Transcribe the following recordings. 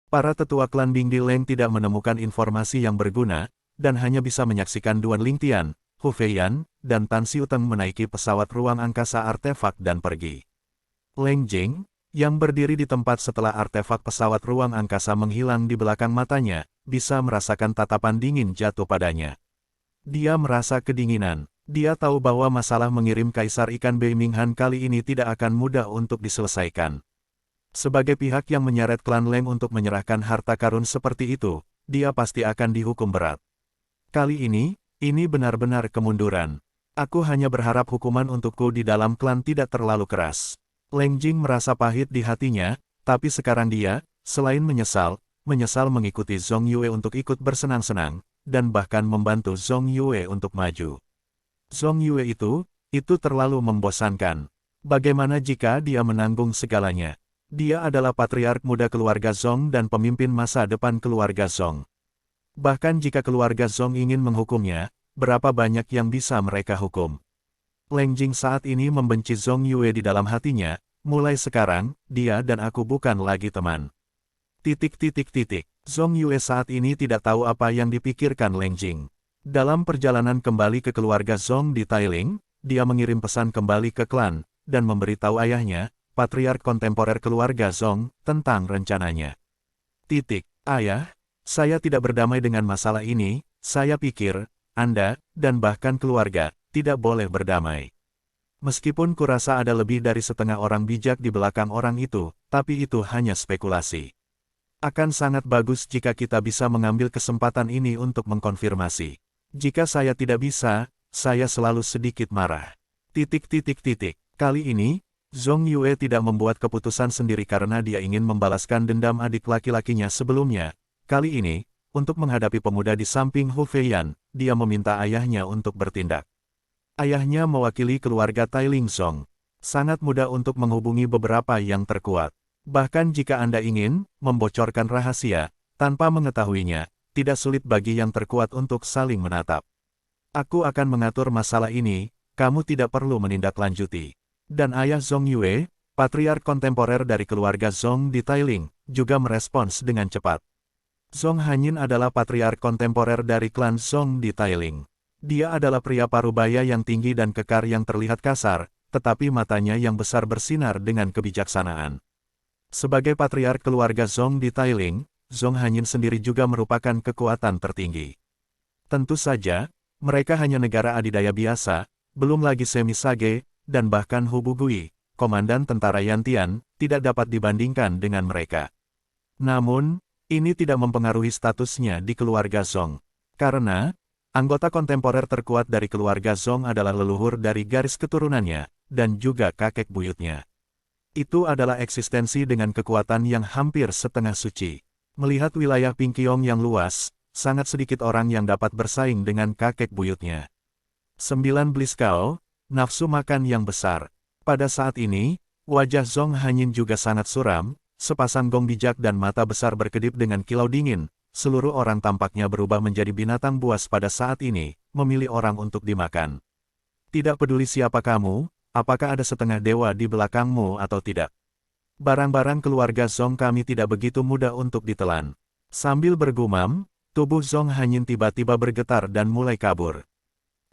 Para tetua klan Bingdi Leng tidak menemukan informasi yang berguna, dan hanya bisa menyaksikan Duan Lingtian, Hu Feiyan, dan Tan Xiuteng menaiki pesawat ruang angkasa artefak dan pergi. Leng Jing, yang berdiri di tempat setelah artefak pesawat ruang angkasa menghilang di belakang matanya, bisa merasakan tatapan dingin jatuh padanya. Dia merasa kedinginan. Dia tahu bahwa masalah mengirim Kaisar Ikan Bei Minghan kali ini tidak akan mudah untuk diselesaikan. Sebagai pihak yang menyeret klan Leng untuk menyerahkan harta karun seperti itu, dia pasti akan dihukum berat. Kali ini benar-benar kemunduran. Aku hanya berharap hukuman untukku di dalam klan tidak terlalu keras. Leng Jing merasa pahit di hatinya, tapi sekarang dia, selain menyesal mengikuti Zhong Yue untuk ikut bersenang-senang, dan bahkan membantu Zhong Yue untuk maju. Zhong Yue itu terlalu membosankan. Bagaimana jika dia menanggung segalanya? Dia adalah patriark muda keluarga Zhong dan pemimpin masa depan keluarga Zhong. Bahkan jika keluarga Zhong ingin menghukumnya, berapa banyak yang bisa mereka hukum? Leng Jing saat ini membenci Zhong Yue di dalam hatinya, mulai sekarang, dia dan aku bukan lagi teman. Zhong Yue saat ini tidak tahu apa yang dipikirkan Leng Jing. Dalam perjalanan kembali ke keluarga Zhong di Tailing, dia mengirim pesan kembali ke klan, dan memberitahu ayahnya, patriark kontemporer keluarga Zhong, tentang rencananya. Ayah, saya tidak berdamai dengan masalah ini, saya pikir, Anda, dan bahkan keluarga, tidak boleh berdamai. Meskipun kurasa ada lebih dari setengah orang bijak di belakang orang itu, tapi itu hanya spekulasi. Akan sangat bagus jika kita bisa mengambil kesempatan ini untuk mengkonfirmasi. Jika saya tidak bisa, saya selalu sedikit marah. Kali ini, Zhong Yue tidak membuat keputusan sendiri karena dia ingin membalaskan dendam adik laki-lakinya sebelumnya. Kali ini, untuk menghadapi pemuda di samping Hu Feiyan, dia meminta ayahnya untuk bertindak. Ayahnya mewakili keluarga Tailing Zhong. Sangat mudah untuk menghubungi beberapa yang terkuat. Bahkan jika Anda ingin membocorkan rahasia, tanpa mengetahuinya, tidak sulit bagi yang terkuat untuk saling menatap. Aku akan mengatur masalah ini, kamu tidak perlu menindaklanjuti. Dan ayah Zhong Yue, patriark kontemporer dari keluarga Zhong di Tailing, juga merespons dengan cepat. Zhong Hanyin adalah patriark kontemporer dari klan Zhong di Tailing. Dia adalah pria parubaya yang tinggi dan kekar yang terlihat kasar, tetapi matanya yang besar bersinar dengan kebijaksanaan. Sebagai patriark keluarga Zhong di Tailing, Zhong Hanyin sendiri juga merupakan kekuatan tertinggi. Tentu saja, mereka hanya negara adidaya biasa, belum lagi Semisage, dan bahkan Hu Bugui, komandan tentara Yantian, tidak dapat dibandingkan dengan mereka. Namun, ini tidak mempengaruhi statusnya di keluarga Zhong. Karena, anggota kontemporer terkuat dari keluarga Zhong adalah leluhur dari garis keturunannya, dan juga kakek buyutnya. Itu adalah eksistensi dengan kekuatan yang hampir setengah suci. Melihat wilayah Pingqiong yang luas, sangat sedikit orang yang dapat bersaing dengan kakek buyutnya. 9 Bliskao, nafsu makan yang besar. Pada saat ini, wajah Zhong Hanyin juga sangat suram, sepasang gong bijak dan mata besar berkedip dengan kilau dingin. Seluruh orang tampaknya berubah menjadi binatang buas pada saat ini, memilih orang untuk dimakan. Tidak peduli siapa kamu, apakah ada setengah dewa di belakangmu atau tidak. Barang-barang keluarga Zhong kami tidak begitu mudah untuk ditelan. Sambil bergumam, tubuh Zhong Hanyin tiba-tiba bergetar dan mulai kabur.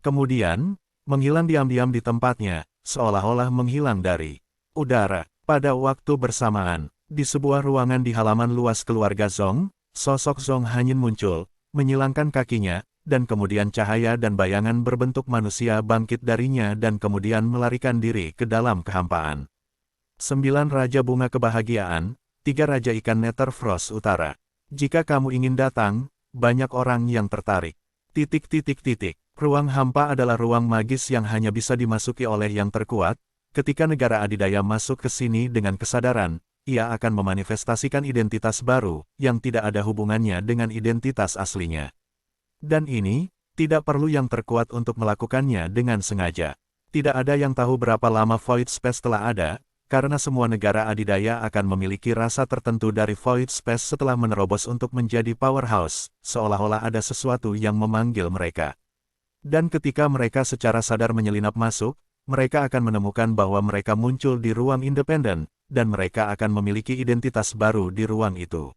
Kemudian, menghilang diam-diam di tempatnya, seolah-olah menghilang dari udara. Pada waktu bersamaan, di sebuah ruangan di halaman luas keluarga Zhong, sosok Zhong Hanyin muncul, menyilangkan kakinya, dan kemudian cahaya dan bayangan berbentuk manusia bangkit darinya dan kemudian melarikan diri ke dalam kehampaan. 9 Raja Bunga Kebahagiaan, 3 Raja Ikan Netherfrost Utara. Jika kamu ingin datang, banyak orang yang tertarik. Ruang hampa adalah ruang magis yang hanya bisa dimasuki oleh yang terkuat. Ketika negara adidaya masuk ke sini dengan kesadaran, ia akan memanifestasikan identitas baru, yang tidak ada hubungannya dengan identitas aslinya. Dan ini, tidak perlu yang terkuat untuk melakukannya dengan sengaja. Tidak ada yang tahu berapa lama Void Space telah ada, karena semua negara adidaya akan memiliki rasa tertentu dari Void Space setelah menerobos untuk menjadi powerhouse, seolah-olah ada sesuatu yang memanggil mereka. Dan ketika mereka secara sadar menyelinap masuk, mereka akan menemukan bahwa mereka muncul di ruang independen, dan mereka akan memiliki identitas baru di ruang itu.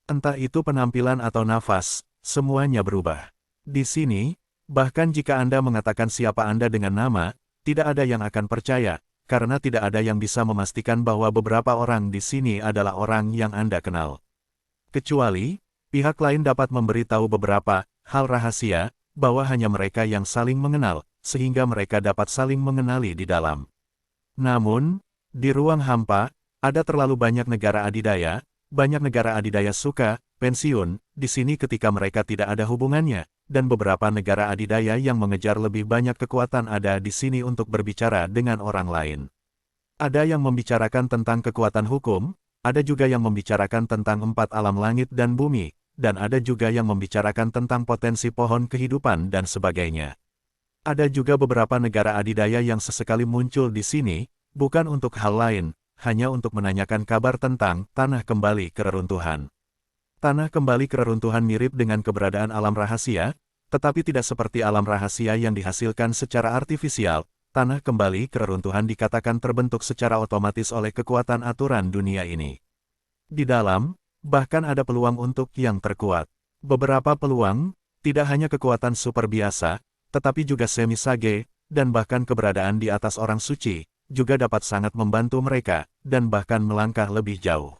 Entah itu penampilan atau nafas, semuanya berubah. Di sini, bahkan jika Anda mengatakan siapa Anda dengan nama, tidak ada yang akan percaya, karena tidak ada yang bisa memastikan bahwa beberapa orang di sini adalah orang yang Anda kenal. Kecuali, pihak lain dapat memberitahu beberapa hal rahasia, bahwa hanya mereka yang saling mengenal, sehingga mereka dapat saling mengenali di dalam. Namun, di ruang hampa, ada terlalu banyak negara adidaya, banyak negara adidaya suka, pensiun, di sini ketika mereka tidak ada hubungannya, dan beberapa negara adidaya yang mengejar lebih banyak kekuatan ada di sini untuk berbicara dengan orang lain. Ada yang membicarakan tentang kekuatan hukum, ada juga yang membicarakan tentang 4 alam langit dan bumi, dan ada juga yang membicarakan tentang potensi pohon kehidupan dan sebagainya. Ada juga beberapa negara adidaya yang sesekali muncul di sini, bukan untuk hal lain, hanya untuk menanyakan kabar tentang tanah kembali ke reruntuhan. Tanah kembali ke reruntuhan mirip dengan keberadaan alam rahasia, tetapi tidak seperti alam rahasia yang dihasilkan secara artifisial. Tanah kembali ke reruntuhan dikatakan terbentuk secara otomatis oleh kekuatan aturan dunia ini. Di dalam, bahkan ada peluang untuk yang terkuat. Beberapa peluang, tidak hanya kekuatan super biasa, tetapi juga semi-sage, dan bahkan keberadaan di atas orang suci, juga dapat sangat membantu mereka, dan bahkan melangkah lebih jauh.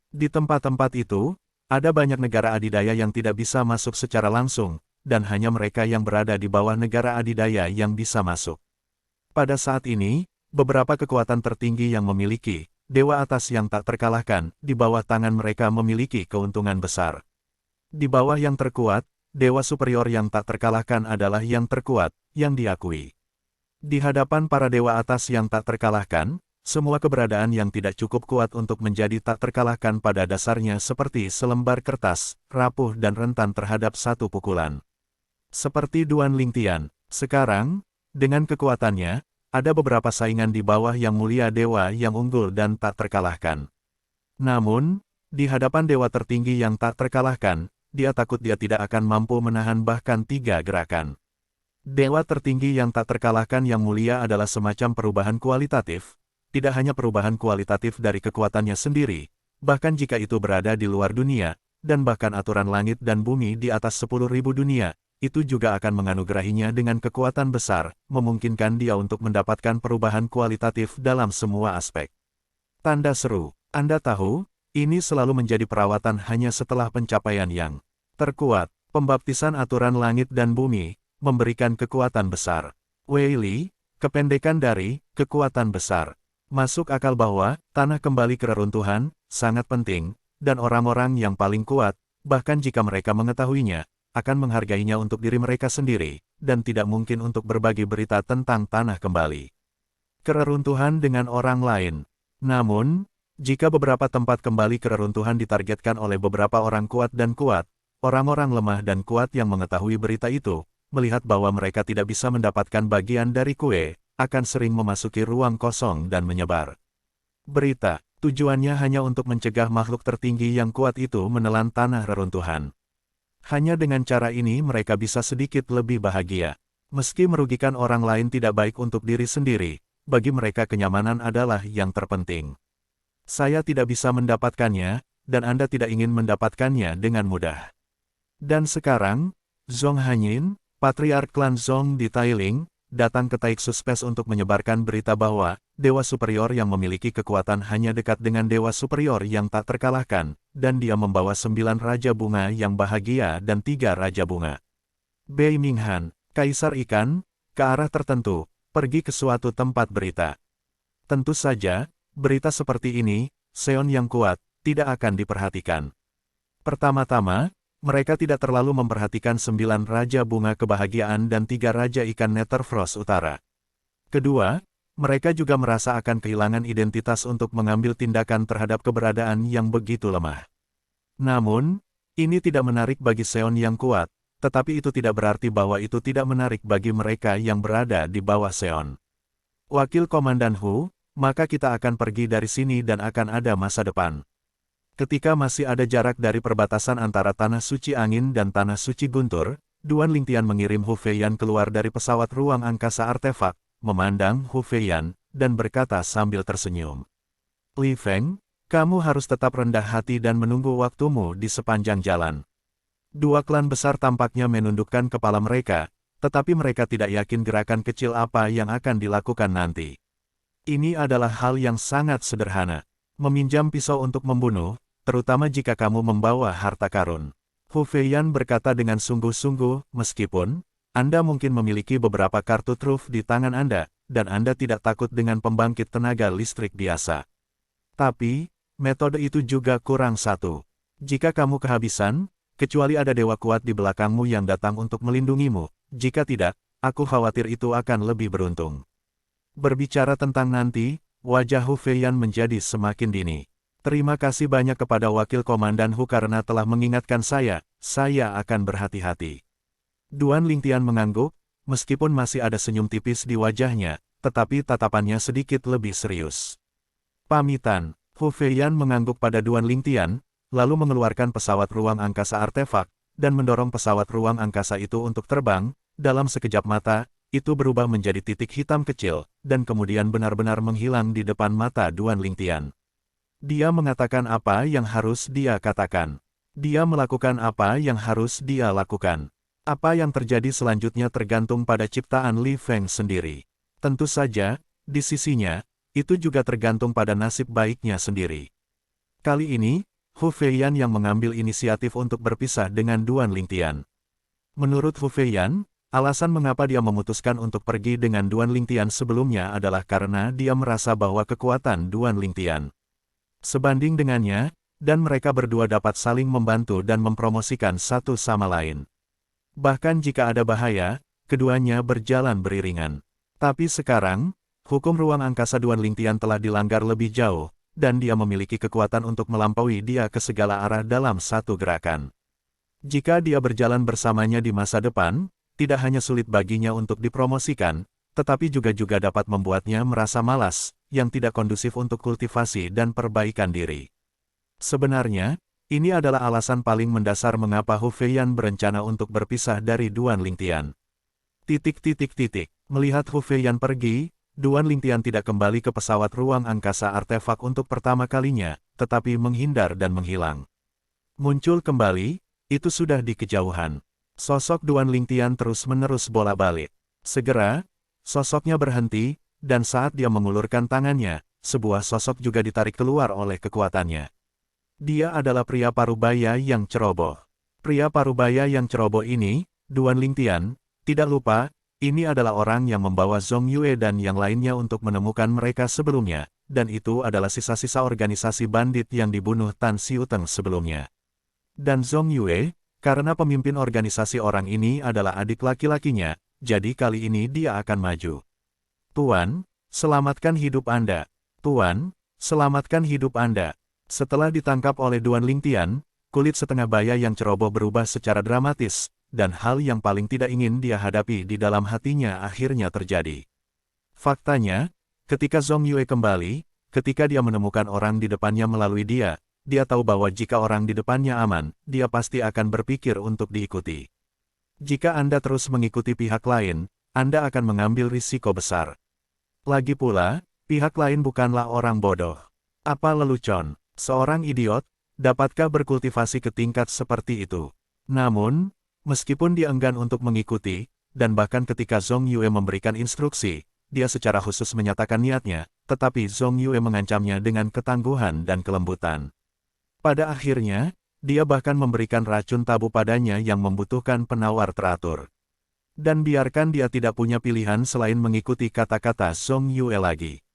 Di tempat-tempat itu, ada banyak negara adidaya yang tidak bisa masuk secara langsung, dan hanya mereka yang berada di bawah negara adidaya yang bisa masuk. Pada saat ini, beberapa kekuatan tertinggi yang memiliki dewa atas yang tak terkalahkan, di bawah tangan mereka memiliki keuntungan besar. Di bawah yang terkuat, dewa superior yang tak terkalahkan adalah yang terkuat, yang diakui. Di hadapan para dewa atas yang tak terkalahkan, semua keberadaan yang tidak cukup kuat untuk menjadi tak terkalahkan pada dasarnya seperti selembar kertas, rapuh dan rentan terhadap satu pukulan. Seperti Duan Lingtian, sekarang, dengan kekuatannya, ada beberapa saingan di bawah yang mulia dewa yang unggul dan tak terkalahkan. Namun, di hadapan dewa tertinggi yang tak terkalahkan, dia takut dia tidak akan mampu menahan bahkan 3 gerakan. Dewa tertinggi yang tak terkalahkan yang mulia adalah semacam perubahan kualitatif, tidak hanya perubahan kualitatif dari kekuatannya sendiri, bahkan jika itu berada di luar dunia, dan bahkan aturan langit dan bumi di atas 10.000 dunia, itu juga akan menganugerahinya dengan kekuatan besar, memungkinkan dia untuk mendapatkan perubahan kualitatif dalam semua aspek. Tanda seru, Anda tahu, ini selalu menjadi perawatan hanya setelah pencapaian yang terkuat. Pembaptisan aturan langit dan bumi memberikan kekuatan besar. Wei Li, kependekan dari kekuatan besar. Masuk akal bahwa tanah kembali ke reruntuhan sangat penting, dan orang-orang yang paling kuat, bahkan jika mereka mengetahuinya, akan menghargainya untuk diri mereka sendiri, dan tidak mungkin untuk berbagi berita tentang tanah kembali ke reruntuhan dengan orang lain. Namun, jika beberapa tempat kembali ke reruntuhan ditargetkan oleh beberapa orang kuat, orang-orang lemah dan kuat yang mengetahui berita itu, melihat bahwa mereka tidak bisa mendapatkan bagian dari kue, akan sering memasuki ruang kosong dan menyebar berita. Tujuannya hanya untuk mencegah makhluk tertinggi yang kuat itu menelan tanah reruntuhan. Hanya dengan cara ini mereka bisa sedikit lebih bahagia. Meski merugikan orang lain tidak baik untuk diri sendiri, bagi mereka kenyamanan adalah yang terpenting. Saya tidak bisa mendapatkannya, dan Anda tidak ingin mendapatkannya dengan mudah. Dan sekarang, Zhong Hanyin, Patriark klan Zhong di Tailing, datang ke Taiksu Space untuk menyebarkan berita bahwa dewa superior yang memiliki kekuatan hanya dekat dengan dewa superior yang tak terkalahkan, dan dia membawa 9 raja bunga yang bahagia dan 3 raja bunga. Bei Minghan, Kaisar Ikan, ke arah tertentu, pergi ke suatu tempat berita. Tentu saja, berita seperti ini, Seon yang kuat, tidak akan diperhatikan. Pertama-tama, mereka tidak terlalu memperhatikan 9 raja bunga kebahagiaan dan 3 raja ikan Netherfrost Utara. Kedua, mereka juga merasa akan kehilangan identitas untuk mengambil tindakan terhadap keberadaan yang begitu lemah. Namun, ini tidak menarik bagi Seon yang kuat, tetapi itu tidak berarti bahwa itu tidak menarik bagi mereka yang berada di bawah Seon. Wakil Komandan Hu, maka kita akan pergi dari sini dan akan ada masa depan. Ketika masih ada jarak dari perbatasan antara Tanah Suci Angin dan Tanah Suci Guntur, Duan Lingtian mengirim Hu Feiyan keluar dari pesawat ruang angkasa artefak, memandang Hu Feiyan, dan berkata sambil tersenyum. Li Feng, Kamu harus tetap rendah hati dan menunggu waktumu di sepanjang jalan. Dua klan besar tampaknya menundukkan kepala mereka, tetapi mereka tidak yakin gerakan kecil apa yang akan dilakukan nanti. Ini adalah hal yang sangat sederhana. Meminjam pisau untuk membunuh, terutama jika kamu membawa harta karun. Hu Feiyan berkata dengan sungguh-sungguh, meskipun Anda mungkin memiliki beberapa kartu truf di tangan Anda, dan Anda tidak takut dengan pembangkit tenaga listrik biasa. Tapi, metode itu juga kurang satu. Jika kamu kehabisan, kecuali ada dewa kuat di belakangmu yang datang untuk melindungimu, jika tidak, aku khawatir itu akan lebih beruntung. Berbicara tentang nanti, wajah Hu Feiyan menjadi semakin dini. Terima kasih banyak kepada Wakil Komandan Hu karena telah mengingatkan saya akan berhati-hati. Duan Lingtian mengangguk, meskipun masih ada senyum tipis di wajahnya, tetapi tatapannya sedikit lebih serius. Pamitan, Hu Feiyan mengangguk pada Duan Lingtian, lalu mengeluarkan pesawat ruang angkasa artefak, dan mendorong pesawat ruang angkasa itu untuk terbang. Dalam sekejap mata, itu berubah menjadi titik hitam kecil, dan kemudian benar-benar menghilang di depan mata Duan Lingtian. Dia mengatakan apa yang harus dia katakan. Dia melakukan apa yang harus dia lakukan. Apa yang terjadi selanjutnya tergantung pada ciptaan Li Feng sendiri. Tentu saja, di sisinya, itu juga tergantung pada nasib baiknya sendiri. Kali ini, Hu Feiyan yang mengambil inisiatif untuk berpisah dengan Duan Lingtian. Menurut Hu Feiyan, alasan mengapa dia memutuskan untuk pergi dengan Duan Lingtian sebelumnya adalah karena dia merasa bahwa kekuatan Duan Lingtian sebanding dengannya, dan mereka berdua dapat saling membantu dan mempromosikan satu sama lain. Bahkan jika ada bahaya, keduanya berjalan beriringan. Tapi sekarang, hukum ruang angkasa Duan Lingtian telah dilanggar lebih jauh, dan dia memiliki kekuatan untuk melampaui dia ke segala arah dalam satu gerakan. Jika dia berjalan bersamanya di masa depan, tidak hanya sulit baginya untuk dipromosikan, tetapi juga dapat membuatnya merasa malas, yang tidak kondusif untuk kultivasi dan perbaikan diri. Sebenarnya, ini adalah alasan paling mendasar mengapa Hu Feiyan berencana untuk berpisah dari Duan Lingtian. Melihat Hu Feiyan pergi, Duan Lingtian tidak kembali ke pesawat ruang angkasa artefak untuk pertama kalinya, tetapi menghindar dan menghilang. Muncul kembali, itu sudah di kejauhan. Sosok Duan Lingtian terus-menerus bola-balik. Segera, sosoknya berhenti, dan saat dia mengulurkan tangannya, sebuah sosok juga ditarik keluar oleh kekuatannya. Dia adalah pria parubaya yang ceroboh. Pria parubaya yang ceroboh ini, Duan Lingtian, tidak lupa, ini adalah orang yang membawa Zhong Yue dan yang lainnya untuk menemukan mereka sebelumnya, dan itu adalah sisa-sisa organisasi bandit yang dibunuh Tan Xiuteng sebelumnya. Dan Zhong Yue, karena pemimpin organisasi orang ini adalah adik laki-lakinya, jadi kali ini dia akan maju. Tuan, selamatkan hidup Anda. Tuan, selamatkan hidup Anda. Setelah ditangkap oleh Duan Lingtian, kulit setengah baya yang ceroboh berubah secara dramatis, dan hal yang paling tidak ingin dia hadapi di dalam hatinya akhirnya terjadi. Faktanya, ketika Zhong Yue kembali, ketika dia menemukan orang di depannya melalui dia tahu bahwa jika orang di depannya aman, dia pasti akan berpikir untuk diikuti. Jika Anda terus mengikuti pihak lain, Anda akan mengambil risiko besar. Lagi pula, pihak lain bukanlah orang bodoh. Apa lelucon, seorang idiot, dapatkah berkultivasi ke tingkat seperti itu? Namun, meskipun dia enggan untuk mengikuti, dan bahkan ketika Zhong Yue memberikan instruksi, dia secara khusus menyatakan niatnya, tetapi Zhong Yue mengancamnya dengan ketangguhan dan kelembutan. Pada akhirnya, dia bahkan memberikan racun tabu padanya yang membutuhkan penawar teratur. Dan biarkan dia tidak punya pilihan selain mengikuti kata-kata Zhong Yue lagi.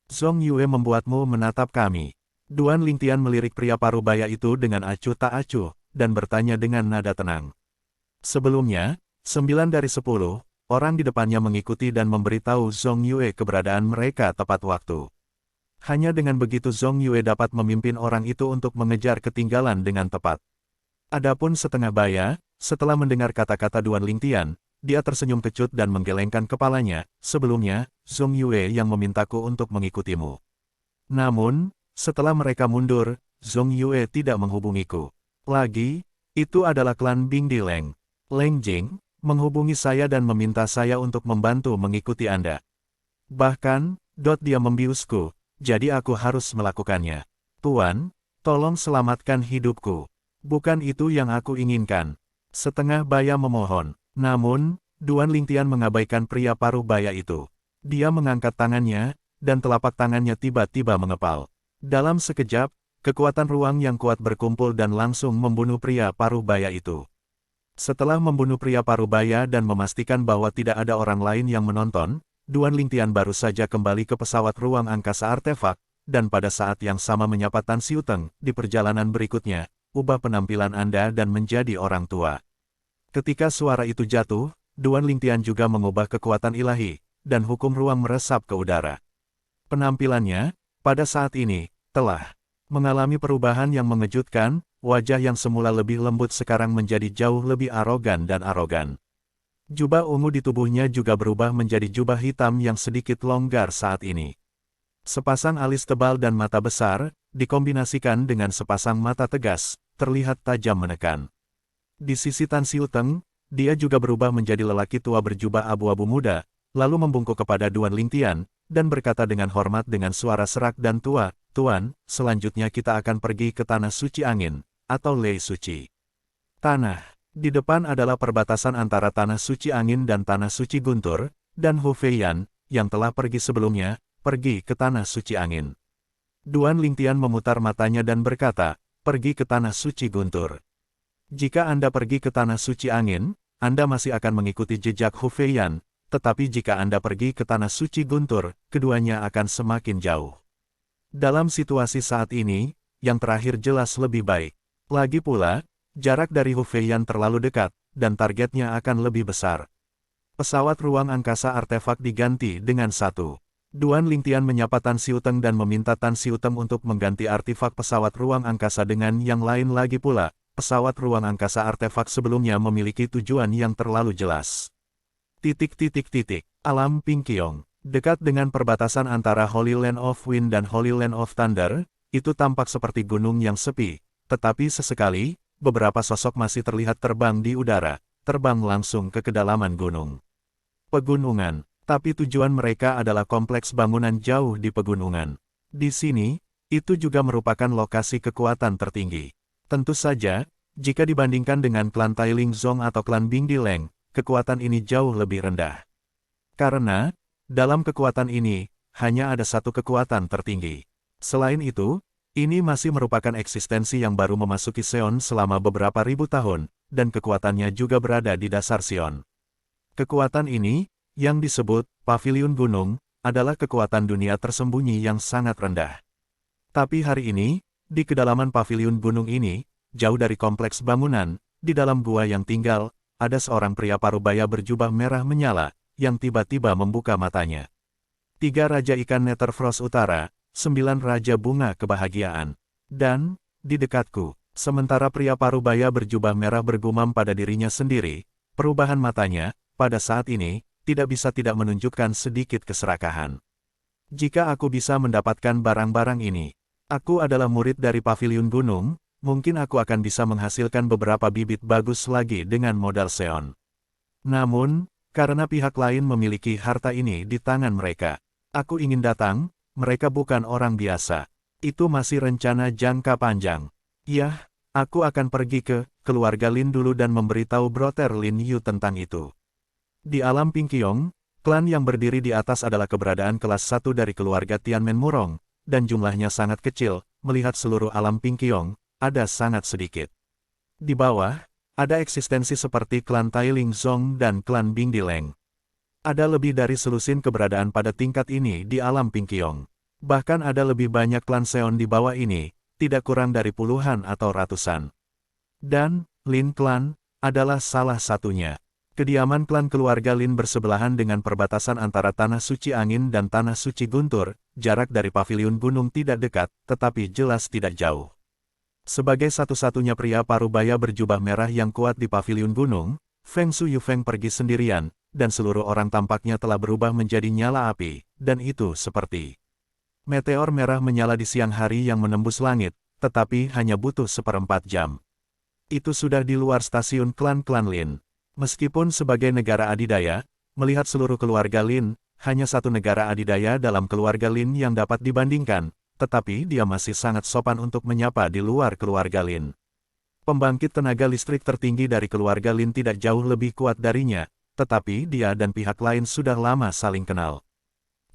Zhong Yue membuatmu menatap kami. Duan Lingtian melirik pria parubaya itu dengan acuh tak acuh, dan bertanya dengan nada tenang. Sebelumnya, 9 dari 10 orang di depannya mengikuti dan memberitahu Zhong Yue keberadaan mereka tepat waktu. Hanya dengan begitu Zhong Yue dapat memimpin orang itu untuk mengejar ketinggalan dengan tepat. Adapun setengah baya, setelah mendengar kata-kata Duan Lingtian, dia tersenyum kecut dan menggelengkan kepalanya. Sebelumnya, Zhong Yue yang memintaku untuk mengikutimu. Namun, setelah mereka mundur, Zhong Yue tidak menghubungiku lagi. Itu adalah klan Bing Dileng. Leng Jing menghubungi saya dan meminta saya untuk membantu mengikuti Anda. Bahkan, dia membiusku, jadi aku harus melakukannya. Tuan, tolong selamatkan hidupku. Bukan itu yang aku inginkan. Setengah baya memohon. Namun, Duan Lingtian mengabaikan pria paruh baya itu. Dia mengangkat tangannya, dan telapak tangannya tiba-tiba mengepal. Dalam sekejap, kekuatan ruang yang kuat berkumpul dan langsung membunuh pria paruh baya itu. Setelah membunuh pria paruh baya dan memastikan bahwa tidak ada orang lain yang menonton, Duan Lingtian baru saja kembali ke pesawat ruang angkasa artefak, dan pada saat yang sama menyapa Tan Siuteng, di perjalanan berikutnya, ubah penampilan Anda dan menjadi orang tua. Ketika suara itu jatuh, Duan Lingtian juga mengubah kekuatan ilahi, dan hukum ruang meresap ke udara. Penampilannya, pada saat ini, telah mengalami perubahan yang mengejutkan, wajah yang semula lebih lembut sekarang menjadi jauh lebih arogan dan arogan. Jubah ungu di tubuhnya juga berubah menjadi jubah hitam yang sedikit longgar saat ini. Sepasang alis tebal dan mata besar, dikombinasikan dengan sepasang mata tegas, terlihat tajam menekan. Di sisi Tan Siuteng, dia juga berubah menjadi lelaki tua berjubah abu-abu muda, lalu membungkuk kepada Duan Lingtian, dan berkata dengan hormat dengan suara serak dan tua, "Tuan, selanjutnya kita akan pergi ke Tanah Suci Angin, atau Lei Suci." Tanah di depan adalah perbatasan antara Tanah Suci Angin dan Tanah Suci Guntur, dan Hu Feiyan, yang telah pergi sebelumnya, pergi ke Tanah Suci Angin. Duan Lingtian memutar matanya dan berkata, "Pergi ke Tanah Suci Guntur. Jika Anda pergi ke Tanah Suci Angin, Anda masih akan mengikuti jejak Hu Feiyan, tetapi jika Anda pergi ke Tanah Suci Guntur, keduanya akan semakin jauh. Dalam situasi saat ini, yang terakhir jelas lebih baik. Lagi pula, jarak dari Hu Feiyan terlalu dekat, dan targetnya akan lebih besar." Pesawat ruang angkasa artefak diganti dengan satu. Duan Lingtian menyapa Tan Siuteng dan meminta Tan Siuteng untuk mengganti artefak pesawat ruang angkasa dengan yang lain lagi pula. Pesawat ruang angkasa artefak sebelumnya memiliki tujuan yang terlalu jelas. Alam Pingqiong. Dekat dengan perbatasan antara Holy Land of Wind dan Holy Land of Thunder, itu tampak seperti gunung yang sepi, tetapi sesekali, beberapa sosok masih terlihat terbang di udara, terbang langsung ke kedalaman gunung. Pegunungan, tapi tujuan mereka adalah kompleks bangunan jauh di pegunungan. Di sini, itu juga merupakan lokasi kekuatan tertinggi. Tentu saja, jika dibandingkan dengan klan Tailing Zong atau klan Bingdileng, kekuatan ini jauh lebih rendah. Karena, dalam kekuatan ini, hanya ada satu kekuatan tertinggi. Selain itu, ini masih merupakan eksistensi yang baru memasuki Seon selama beberapa ribu tahun, dan kekuatannya juga berada di dasar Seon. Kekuatan ini, yang disebut Paviliun Gunung, adalah kekuatan dunia tersembunyi yang sangat rendah. Tapi hari ini, di kedalaman paviliun gunung ini, jauh dari kompleks bangunan, di dalam gua yang tinggal, ada seorang pria parubaya berjubah merah menyala, yang tiba-tiba membuka matanya. 3 Raja Ikan Netherfrost Utara, 9 Raja Bunga Kebahagiaan. Dan, di dekatku, sementara pria parubaya berjubah merah bergumam pada dirinya sendiri, perubahan matanya, pada saat ini, tidak bisa tidak menunjukkan sedikit keserakahan. Jika aku bisa mendapatkan barang-barang ini, aku adalah murid dari Paviliun Gunung, mungkin aku akan bisa menghasilkan beberapa bibit bagus lagi dengan modal Seon. Namun, karena pihak lain memiliki harta ini di tangan mereka, aku ingin datang, mereka bukan orang biasa. Itu masih rencana jangka panjang. Yah, aku akan pergi ke keluarga Lin dulu dan memberitahu Brother Lin Yu tentang itu. Di alam Pingqiong, klan yang berdiri di atas adalah keberadaan kelas 1 dari keluarga Tianmen Murong, dan jumlahnya sangat kecil, melihat seluruh alam Pingqiong, ada sangat sedikit. Di bawah, ada eksistensi seperti klan Tailing Zong dan klan Bingdileng. Ada lebih dari selusin keberadaan pada tingkat ini di alam Pingqiong. Bahkan ada lebih banyak klan Seon di bawah ini, tidak kurang dari puluhan atau ratusan. Dan, Lin Clan, adalah salah satunya. Kediaman klan keluarga Lin bersebelahan dengan perbatasan antara Tanah Suci Angin dan Tanah Suci Guntur, jarak dari paviliun gunung tidak dekat, tetapi jelas tidak jauh. Sebagai satu-satunya pria parubaya berjubah merah yang kuat di paviliun gunung, Feng Shu Yufeng pergi sendirian, dan seluruh orang tampaknya telah berubah menjadi nyala api, dan itu seperti meteor merah menyala di siang hari yang menembus langit, tetapi hanya butuh 1/4 jam. Itu sudah di luar stasiun klan-klan Lin. Meskipun sebagai negara adidaya, melihat seluruh keluarga Lin, hanya satu negara adidaya dalam keluarga Lin yang dapat dibandingkan, tetapi dia masih sangat sopan untuk menyapa di luar keluarga Lin. Pembangkit tenaga listrik tertinggi dari keluarga Lin tidak jauh lebih kuat darinya, tetapi dia dan pihak lain sudah lama saling kenal.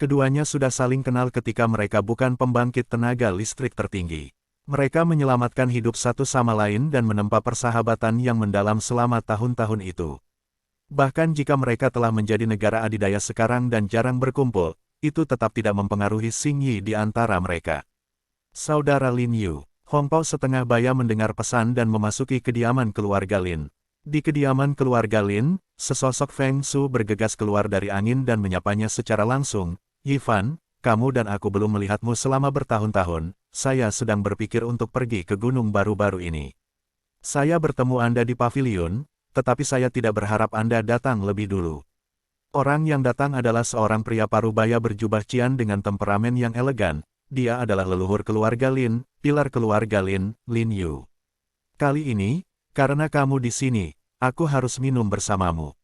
Keduanya sudah saling kenal ketika mereka bukan pembangkit tenaga listrik tertinggi. Mereka menyelamatkan hidup satu sama lain dan menempa persahabatan yang mendalam selama tahun-tahun itu. Bahkan jika mereka telah menjadi negara adidaya sekarang dan jarang berkumpul, itu tetap tidak mempengaruhi Xing Yi di antara mereka. Saudara Lin Yu, Hong Pao setengah baya mendengar pesan dan memasuki kediaman keluarga Lin. Di kediaman keluarga Lin, sesosok Feng Su bergegas keluar dari angin dan menyapanya secara langsung. Yifan, kamu dan aku belum melihatmu selama bertahun-tahun, saya sedang berpikir untuk pergi ke gunung baru-baru ini. Saya bertemu Anda di pavilion, tetapi saya tidak berharap Anda datang lebih dulu. Orang yang datang adalah seorang pria parubaya berjubah cian dengan temperamen yang elegan. Dia adalah leluhur keluarga Lin, pilar keluarga Lin, Lin Yu. Kali ini, karena kamu di sini, aku harus minum bersamamu.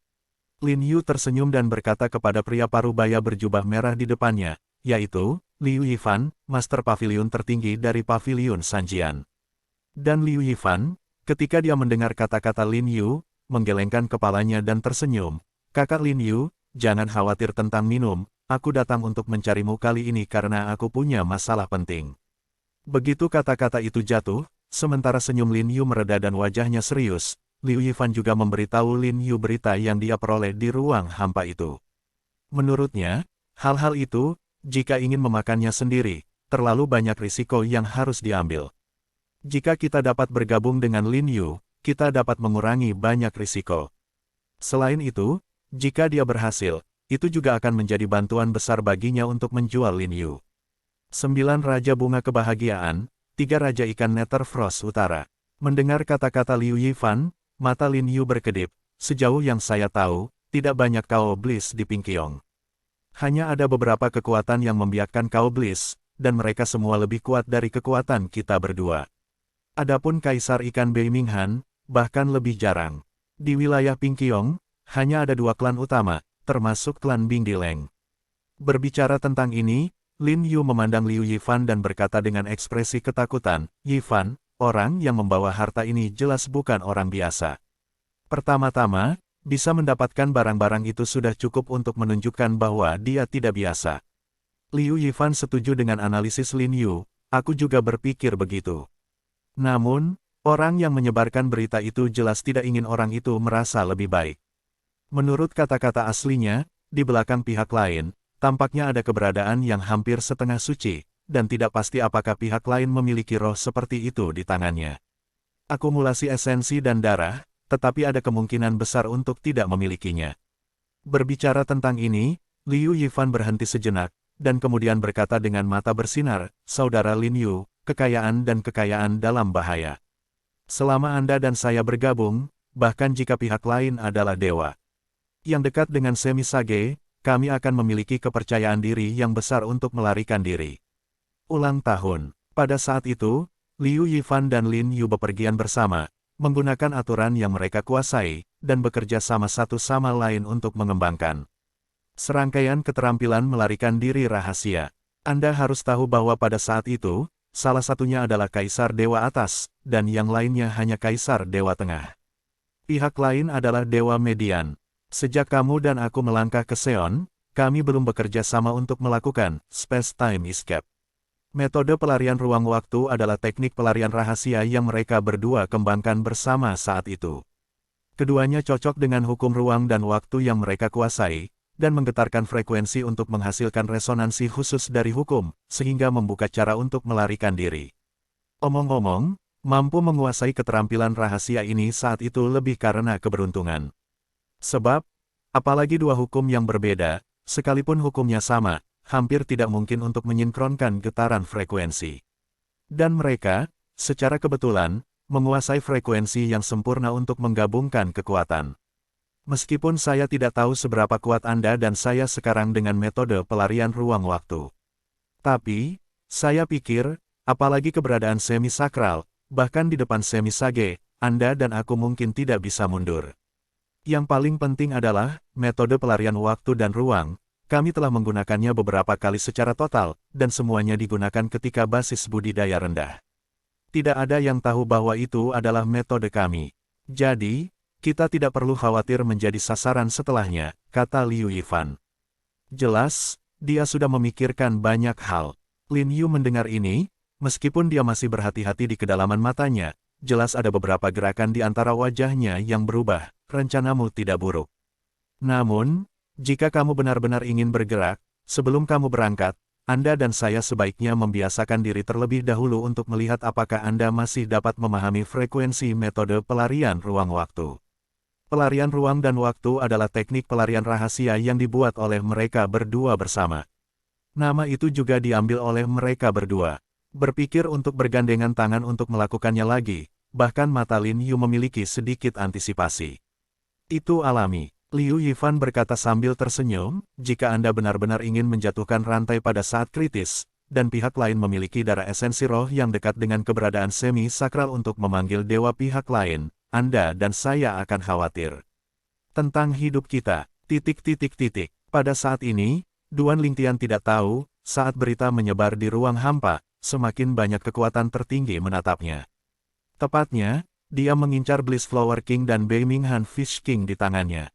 Lin Yu tersenyum dan berkata kepada pria parubaya berjubah merah di depannya, yaitu, Liu Yifan, Master Pavilion tertinggi dari Pavilion Sanjian. Dan Liu Yifan, ketika dia mendengar kata-kata Lin Yu, menggelengkan kepalanya dan tersenyum. Kakak Lin Yu, jangan khawatir tentang minum, aku datang untuk mencarimu kali ini karena aku punya masalah penting. Begitu kata-kata itu jatuh, sementara senyum Lin Yu mereda dan wajahnya serius, Liu Yifan juga memberitahu Lin Yu berita yang dia peroleh di ruang hampa itu. Menurutnya, hal-hal itu, jika ingin memakannya sendiri, terlalu banyak risiko yang harus diambil. Jika kita dapat bergabung dengan Lin Yu, kita dapat mengurangi banyak risiko. Selain itu, jika dia berhasil, itu juga akan menjadi bantuan besar baginya untuk menjual Lin Yu. 9 Raja Bunga Kebahagiaan, 3 Raja Ikan Nether Frost Utara. Mendengar kata-kata Liu Yifan, mata Lin Yu berkedip. Sejauh yang saya tahu, tidak banyak Kao Bliss di Pinkyong. Hanya ada beberapa kekuatan yang membiakkan Kao Bliss, dan mereka semua lebih kuat dari kekuatan kita berdua. Adapun Kaisar Ikan Bei Minghan, bahkan lebih jarang. Di wilayah Pinkyong, hanya ada 2 klan utama, termasuk klan Bing Dileng. Berbicara tentang ini, Lin Yu memandang Liu Yifan dan berkata dengan ekspresi ketakutan, Yifan, orang yang membawa harta ini jelas bukan orang biasa. Pertama-tama, bisa mendapatkan barang-barang itu sudah cukup untuk menunjukkan bahwa dia tidak biasa. Liu Yifan setuju dengan analisis Lin Yu, aku juga berpikir begitu. Namun, orang yang menyebarkan berita itu jelas tidak ingin orang itu merasa lebih baik. Menurut kata-kata aslinya, di belakang pihak lain, tampaknya ada keberadaan yang hampir setengah suci, dan tidak pasti apakah pihak lain memiliki roh seperti itu di tangannya. Akumulasi esensi dan darah, tetapi ada kemungkinan besar untuk tidak memilikinya. Berbicara tentang ini, Liu Yifan berhenti sejenak, dan kemudian berkata dengan mata bersinar, Saudara Lin Yu, kekayaan dan kekayaan dalam bahaya. Selama Anda dan saya bergabung, bahkan jika pihak lain adalah dewa yang dekat dengan Semi Sage, kami akan memiliki kepercayaan diri yang besar untuk melarikan diri. Ulang tahun. Pada saat itu, Liu Yifan dan Lin Yu bepergian bersama, menggunakan aturan yang mereka kuasai, dan bekerja sama satu sama lain untuk mengembangkan serangkaian keterampilan melarikan diri rahasia. Anda harus tahu bahwa pada saat itu, salah satunya adalah Kaisar Dewa Atas, dan yang lainnya hanya Kaisar Dewa Tengah. Pihak lain adalah Dewa Median. Sejak kamu dan aku melangkah ke Seon, kami belum bekerja sama untuk melakukan space-time escape. Metode pelarian ruang waktu adalah teknik pelarian rahasia yang mereka berdua kembangkan bersama saat itu. Keduanya cocok dengan hukum ruang dan waktu yang mereka kuasai, dan menggetarkan frekuensi untuk menghasilkan resonansi khusus dari hukum, sehingga membuka cara untuk melarikan diri. Omong-omong, mampu menguasai keterampilan rahasia ini saat itu lebih karena keberuntungan. Sebab, apalagi 2 hukum yang berbeda, sekalipun hukumnya sama, hampir tidak mungkin untuk menyinkronkan getaran frekuensi. Dan mereka, secara kebetulan, menguasai frekuensi yang sempurna untuk menggabungkan kekuatan. Meskipun saya tidak tahu seberapa kuat Anda dan saya sekarang dengan metode pelarian ruang waktu. Tapi, saya pikir, apalagi keberadaan semi-sakral, bahkan di depan semi-sage, Anda dan aku mungkin tidak bisa mundur. Yang paling penting adalah, metode pelarian waktu dan ruang, kami telah menggunakannya beberapa kali secara total, dan semuanya digunakan ketika basis budidaya rendah. Tidak ada yang tahu bahwa itu adalah metode kami. Jadi, kita tidak perlu khawatir menjadi sasaran setelahnya, kata Liu Yifan. Jelas, dia sudah memikirkan banyak hal. Lin Yu mendengar ini, meskipun dia masih berhati-hati di kedalaman matanya, jelas ada beberapa gerakan di antara wajahnya yang berubah. Rencanamu tidak buruk. Namun, jika kamu benar-benar ingin bergerak, sebelum kamu berangkat, Anda dan saya sebaiknya membiasakan diri terlebih dahulu untuk melihat apakah Anda masih dapat memahami frekuensi metode pelarian ruang waktu. Pelarian ruang dan waktu adalah teknik pelarian rahasia yang dibuat oleh mereka berdua bersama. Nama itu juga diambil oleh mereka berdua. Berpikir untuk bergandengan tangan untuk melakukannya lagi, bahkan mata Lin Yu memiliki sedikit antisipasi. Itu alami. Liu Yifan berkata sambil tersenyum, jika Anda benar-benar ingin menjatuhkan rantai pada saat kritis, dan pihak lain memiliki darah esensi roh yang dekat dengan keberadaan semi-sakral untuk memanggil dewa pihak lain, Anda dan saya akan khawatir. Tentang hidup kita, ... Pada saat ini, Duan Lingtian tidak tahu, saat berita menyebar di ruang hampa, semakin banyak kekuatan tertinggi menatapnya. Tepatnya, dia mengincar Bliss Flower King dan Beiminghan Fish King di tangannya.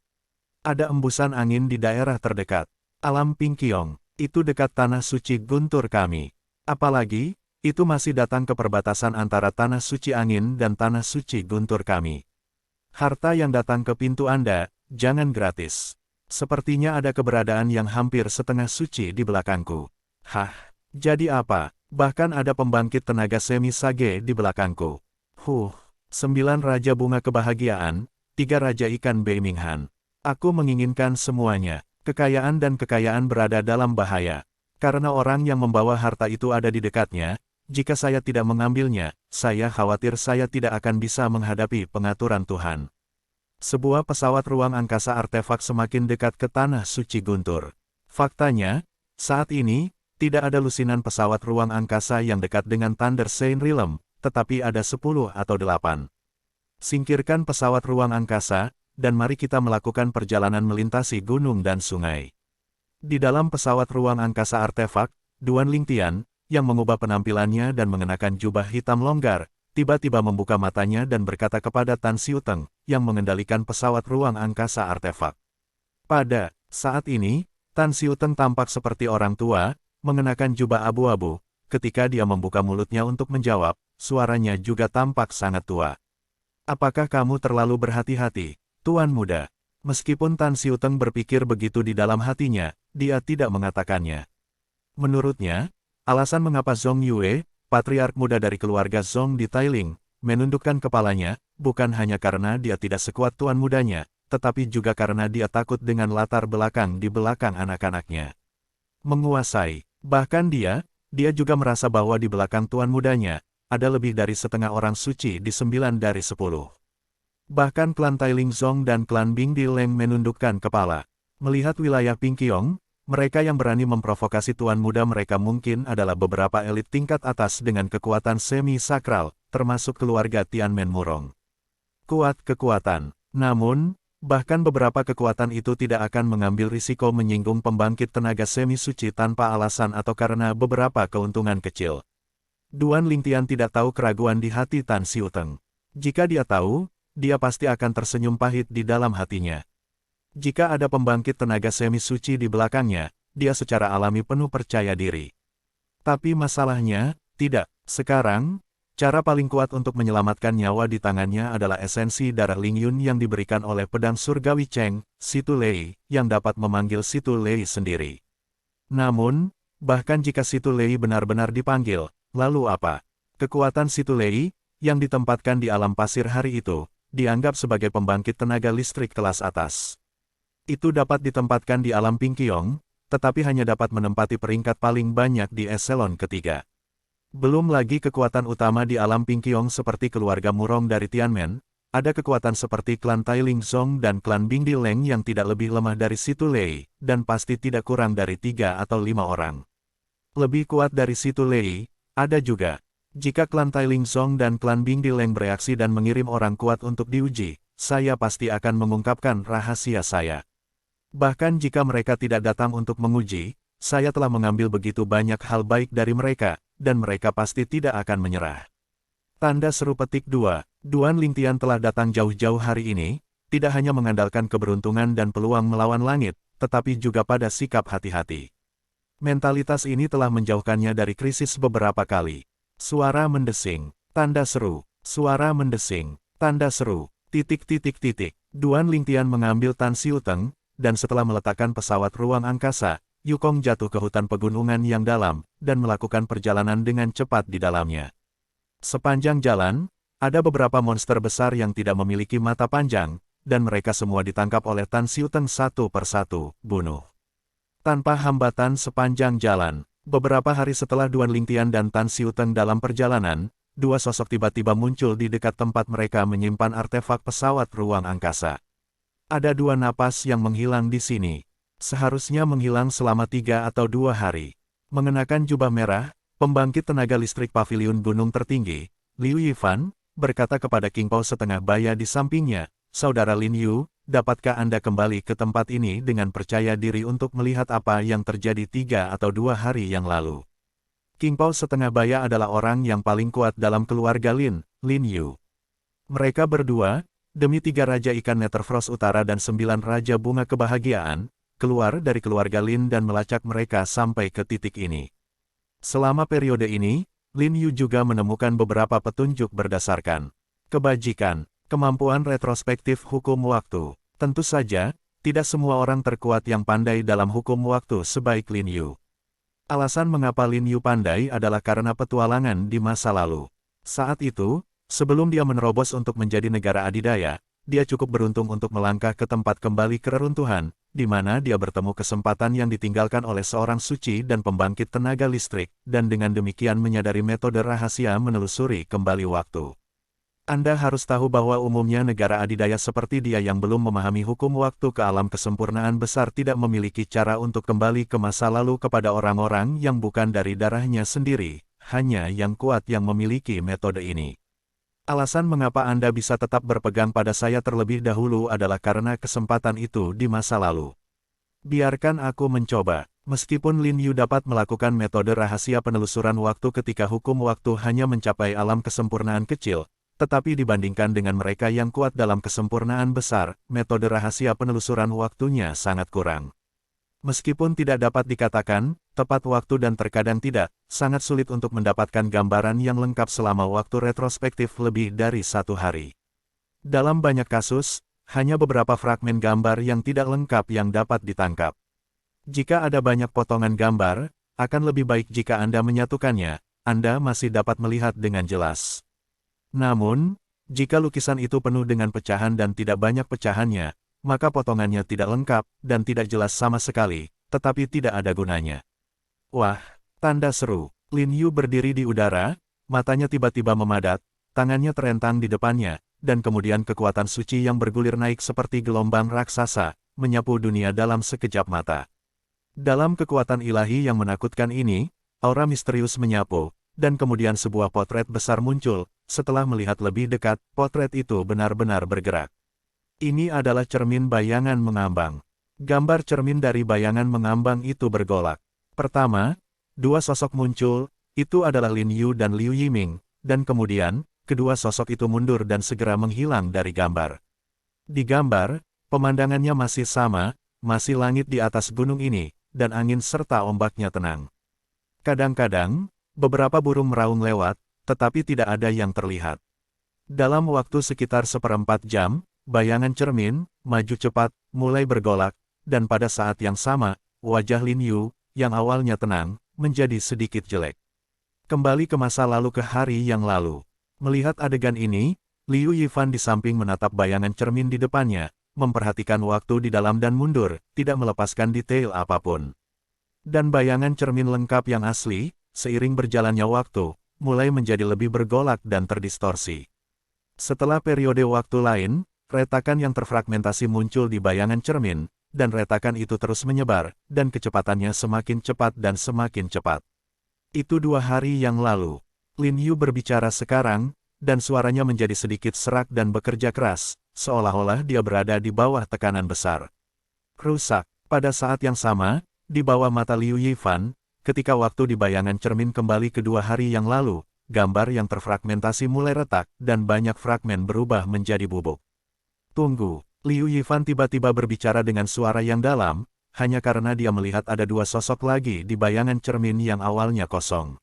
Ada embusan angin di daerah terdekat. Alam Pingqiong, itu dekat tanah suci guntur kami. Apalagi, itu masih datang ke perbatasan antara tanah suci angin dan tanah suci guntur kami. Harta yang datang ke pintu Anda, jangan gratis. Sepertinya ada keberadaan yang hampir setengah suci di belakangku. Hah, jadi apa? Bahkan ada pembangkit tenaga semi-sage di belakangku. 9 Raja Bunga Kebahagiaan, 3 Raja Ikan Beiminghan. Aku menginginkan semuanya. Kekayaan dan kekayaan berada dalam bahaya. Karena orang yang membawa harta itu ada di dekatnya, jika saya tidak mengambilnya, saya khawatir saya tidak akan bisa menghadapi pengaturan Tuhan. Sebuah pesawat ruang angkasa artefak semakin dekat ke tanah suci guntur. Faktanya, saat ini, tidak ada lusinan pesawat ruang angkasa yang dekat dengan Thunder Saint Realm, tetapi ada 10 atau 8. Singkirkan pesawat ruang angkasa, dan mari kita melakukan perjalanan melintasi gunung dan sungai. Di dalam pesawat ruang angkasa artefak, Duan Lingtian, yang mengubah penampilannya dan mengenakan jubah hitam longgar, tiba-tiba membuka matanya dan berkata kepada Tan Xiuteng, yang mengendalikan pesawat ruang angkasa artefak. Pada saat ini, Tan Xiuteng tampak seperti orang tua, mengenakan jubah abu-abu. Ketika dia membuka mulutnya untuk menjawab, suaranya juga tampak sangat tua. Apakah kamu terlalu berhati-hati, Tuan Muda? Meskipun Tan Xiuteng berpikir begitu di dalam hatinya, dia tidak mengatakannya. Menurutnya, alasan mengapa Zhong Yue, patriark muda dari keluarga Zhong di Tailing, menundukkan kepalanya, bukan hanya karena dia tidak sekuat tuan mudanya, tetapi juga karena dia takut dengan latar belakang di belakang anak-anaknya. Menguasai, bahkan dia juga merasa bahwa di belakang tuan mudanya, ada lebih dari setengah orang suci di 9 dari 10. Bahkan klan Tailing Zhong dan klan Bingdi Leng menundukkan kepala. Melihat wilayah Pingqiong, mereka yang berani memprovokasi tuan muda mereka mungkin adalah beberapa elit tingkat atas dengan kekuatan semi-sakral, termasuk keluarga Tianmen Murong. Kuat kekuatan. Namun, bahkan beberapa kekuatan itu tidak akan mengambil risiko menyinggung pembangkit tenaga semi-suci tanpa alasan atau karena beberapa keuntungan kecil. Duan Lingtian tidak tahu keraguan di hati Tan Xiuteng. Jika dia tahu, dia pasti akan tersenyum pahit di dalam hatinya. Jika ada pembangkit tenaga semi-suci di belakangnya, dia secara alami penuh percaya diri. Tapi masalahnya, tidak. Sekarang, cara paling kuat untuk menyelamatkan nyawa di tangannya adalah esensi darah Lingyun yang diberikan oleh pedang surgawi Cheng, Situ Lei, yang dapat memanggil Situ Lei sendiri. Namun, bahkan jika Situ Lei benar-benar dipanggil, lalu apa? Kekuatan Situ Lei, yang ditempatkan di alam pasir hari itu, dianggap sebagai pembangkit tenaga listrik kelas atas. Itu dapat ditempatkan di alam Pingqiong, tetapi hanya dapat menempati peringkat paling banyak di eselon ketiga. Belum lagi kekuatan utama di alam Pingqiong seperti keluarga Murong dari Tianmen, ada kekuatan seperti klan Tailing Zhong dan klan Bingdi Leng yang tidak lebih lemah dari Situ Lei, dan pasti tidak kurang dari 3 atau 5 orang. Lebih kuat dari Situ Lei, ada juga. Jika klan Tailing Zhong dan klan Bingdi Leng bereaksi dan mengirim orang kuat untuk diuji, saya pasti akan mengungkapkan rahasia saya. Bahkan jika mereka tidak datang untuk menguji, saya telah mengambil begitu banyak hal baik dari mereka, dan mereka pasti tidak akan menyerah. Tanda seru petik 2. Duan Lingtian telah datang jauh-jauh hari ini, tidak hanya mengandalkan keberuntungan dan peluang melawan langit, tetapi juga pada sikap hati-hati. Mentalitas ini telah menjauhkannya dari krisis beberapa kali. Suara mendesing. Tanda seru. Suara mendesing. Tanda seru. Titik. Duan Lingtian mengambil Tan Xiuteng, dan setelah meletakkan pesawat ruang angkasa, Yukong jatuh ke hutan pegunungan yang dalam, dan melakukan perjalanan dengan cepat di dalamnya. Sepanjang jalan, ada beberapa monster besar yang tidak memiliki mata panjang, dan mereka semua ditangkap oleh Tan Xiuteng satu persatu, bunuh. Tanpa hambatan sepanjang jalan, beberapa hari setelah Duan Lingtian dan Tan Xiuteng dalam perjalanan, dua sosok tiba-tiba muncul di dekat tempat mereka menyimpan artefak pesawat ruang angkasa. Ada dua napas yang menghilang di sini. Seharusnya menghilang selama 3 atau 2 hari. Mengenakan jubah merah, pembangkit tenaga listrik paviliun gunung tertinggi, Liu Yifan, berkata kepada King Pao setengah baya di sampingnya, "Saudara Lin Yu, dapatkah Anda kembali ke tempat ini dengan percaya diri untuk melihat apa yang terjadi 3 atau 2 hari yang lalu?" King Pao setengah baya adalah orang yang paling kuat dalam keluarga Lin Yu. Mereka berdua, demi 3 Raja Ikan Netherfrost Utara dan 9 Raja Bunga Kebahagiaan, keluar dari keluarga Lin dan melacak mereka sampai ke titik ini. Selama periode ini, Lin Yu juga menemukan beberapa petunjuk berdasarkan kebajikan, kemampuan retrospektif hukum waktu. Tentu saja, tidak semua orang terkuat yang pandai dalam hukum waktu sebaik Lin Yu. Alasan mengapa Lin Yu pandai adalah karena petualangan di masa lalu. Saat itu, sebelum dia menerobos untuk menjadi negara adidaya, dia cukup beruntung untuk melangkah ke tempat kembali kereruntuhan, di mana dia bertemu kesempatan yang ditinggalkan oleh seorang suci dan pembangkit tenaga listrik, dan dengan demikian menyadari metode rahasia menelusuri kembali waktu. Anda harus tahu bahwa umumnya negara adidaya seperti dia yang belum memahami hukum waktu ke alam kesempurnaan besar tidak memiliki cara untuk kembali ke masa lalu kepada orang-orang yang bukan dari darahnya sendiri, hanya yang kuat yang memiliki metode ini. Alasan mengapa Anda bisa tetap berpegang pada saya terlebih dahulu adalah karena kesempatan itu di masa lalu. Biarkan aku mencoba. Meskipun Lin Yu dapat melakukan metode rahasia penelusuran waktu ketika hukum waktu hanya mencapai alam kesempurnaan kecil, tetapi dibandingkan dengan mereka yang kuat dalam kesempurnaan besar, metode rahasia penelusuran waktunya sangat kurang. Meskipun tidak dapat dikatakan, tepat waktu dan terkadang tidak, sangat sulit untuk mendapatkan gambaran yang lengkap selama waktu retrospektif lebih dari 1 hari. Dalam banyak kasus, hanya beberapa fragmen gambar yang tidak lengkap yang dapat ditangkap. Jika ada banyak potongan gambar, akan lebih baik jika Anda menyatukannya, Anda masih dapat melihat dengan jelas. Namun, jika lukisan itu penuh dengan pecahan dan tidak banyak pecahannya, maka potongannya tidak lengkap dan tidak jelas sama sekali, tetapi tidak ada gunanya. Wah, tanda seru. Lin Yu berdiri di udara, matanya tiba-tiba memadat, tangannya terentang di depannya, dan kemudian kekuatan suci yang bergulir naik seperti gelombang raksasa, menyapu dunia dalam sekejap mata. Dalam kekuatan ilahi yang menakutkan ini, aura misterius menyapu, dan kemudian sebuah potret besar muncul. Setelah melihat lebih dekat, potret itu benar-benar bergerak. Ini adalah cermin bayangan mengambang. Gambar cermin dari bayangan mengambang itu bergolak. Pertama, dua sosok muncul, itu adalah Lin Yu dan Liu Yiming, dan kemudian, kedua sosok itu mundur dan segera menghilang dari gambar. Di gambar, pemandangannya masih sama, masih langit di atas gunung ini, dan angin serta ombaknya tenang. Kadang-kadang, beberapa burung meraung lewat, tetapi tidak ada yang terlihat. Dalam waktu sekitar 1/4 jam, bayangan cermin, maju cepat, mulai bergolak, dan pada saat yang sama, wajah Lin Yu, yang awalnya tenang, menjadi sedikit jelek. Kembali ke masa lalu ke hari yang lalu. Melihat adegan ini, Liu Yifan di samping menatap bayangan cermin di depannya, memperhatikan waktu di dalam dan mundur, tidak melepaskan detail apapun. Dan bayangan cermin lengkap yang asli, seiring berjalannya waktu, mulai menjadi lebih bergolak dan terdistorsi. Setelah periode waktu lain, retakan yang terfragmentasi muncul di bayangan cermin, dan retakan itu terus menyebar, dan kecepatannya semakin cepat dan semakin cepat. Itu 2 hari yang lalu. Lin Yu berbicara sekarang, dan suaranya menjadi sedikit serak dan bekerja keras, seolah-olah dia berada di bawah tekanan besar. Rusak. Pada saat yang sama, di bawah mata Liu Yifan, ketika waktu di bayangan cermin kembali ke 2 hari yang lalu, gambar yang terfragmentasi mulai retak, dan banyak fragmen berubah menjadi bubuk. Tunggu, Liu Yifan tiba-tiba berbicara dengan suara yang dalam, hanya karena dia melihat ada 2 sosok lagi di bayangan cermin yang awalnya kosong.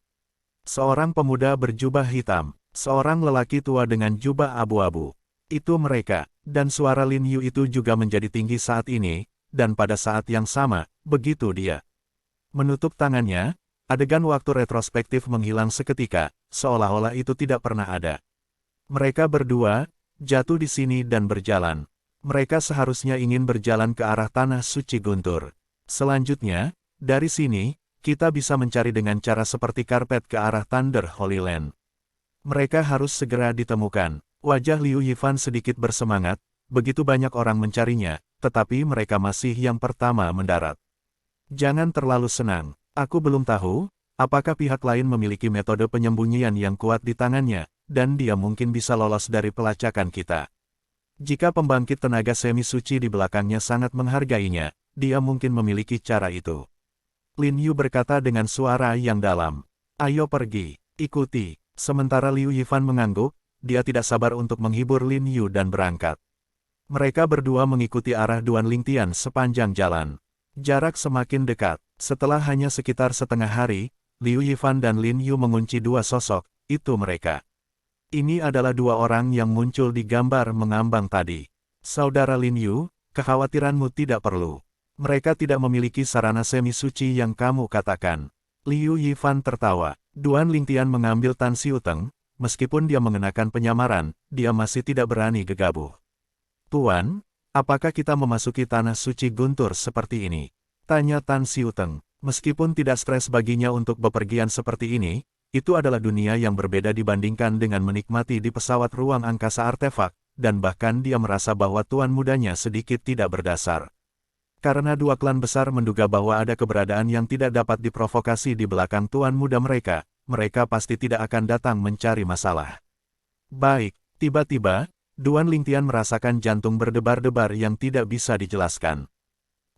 Seorang pemuda berjubah hitam, seorang lelaki tua dengan jubah abu-abu. Itu mereka, dan suara Lin Yu itu juga menjadi tinggi saat ini, dan pada saat yang sama, begitu dia menutup tangannya, adegan waktu retrospektif menghilang seketika, seolah-olah itu tidak pernah ada. Mereka berdua jatuh di sini dan berjalan. Mereka seharusnya ingin berjalan ke arah tanah suci Guntur. Selanjutnya, dari sini, kita bisa mencari dengan cara seperti karpet ke arah Thunder Holy Land. Mereka harus segera ditemukan. Wajah Liu Yifan sedikit bersemangat, begitu banyak orang mencarinya, tetapi mereka masih yang pertama mendarat. Jangan terlalu senang. Aku belum tahu, apakah pihak lain memiliki metode penyembunyian yang kuat di tangannya, dan dia mungkin bisa lolos dari pelacakan kita. Jika pembangkit tenaga semi suci di belakangnya sangat menghargainya, dia mungkin memiliki cara itu. Lin Yu berkata dengan suara yang dalam. Ayo pergi, ikuti. Sementara Liu Yifan mengangguk, dia tidak sabar untuk menghibur Lin Yu dan berangkat. Mereka berdua mengikuti arah Duan Lingtian sepanjang jalan. Jarak semakin dekat. Setelah hanya sekitar setengah hari, Liu Yifan dan Lin Yu mengunci 2 sosok, itu mereka. Ini adalah 2 orang yang muncul di gambar mengambang tadi. Saudara Lin Yu, kekhawatiranmu tidak perlu. Mereka tidak memiliki sarana semi suci yang kamu katakan. Liu Yifan tertawa. Duan Lingtian mengambil Tan Xiuteng, meskipun dia mengenakan penyamaran, dia masih tidak berani gegabah. Tuan, apakah kita memasuki tanah suci Guntur seperti ini? Tanya Tan Xiuteng. Meskipun tidak stres baginya untuk bepergian seperti ini, itu adalah dunia yang berbeda dibandingkan dengan menikmati di pesawat ruang angkasa artefak, dan bahkan dia merasa bahwa tuan mudanya sedikit tidak berdasar. Karena 2 klan besar menduga bahwa ada keberadaan yang tidak dapat diprovokasi di belakang tuan muda mereka, mereka pasti tidak akan datang mencari masalah. Baik, tiba-tiba, Duan Lingtian merasakan jantung berdebar-debar yang tidak bisa dijelaskan.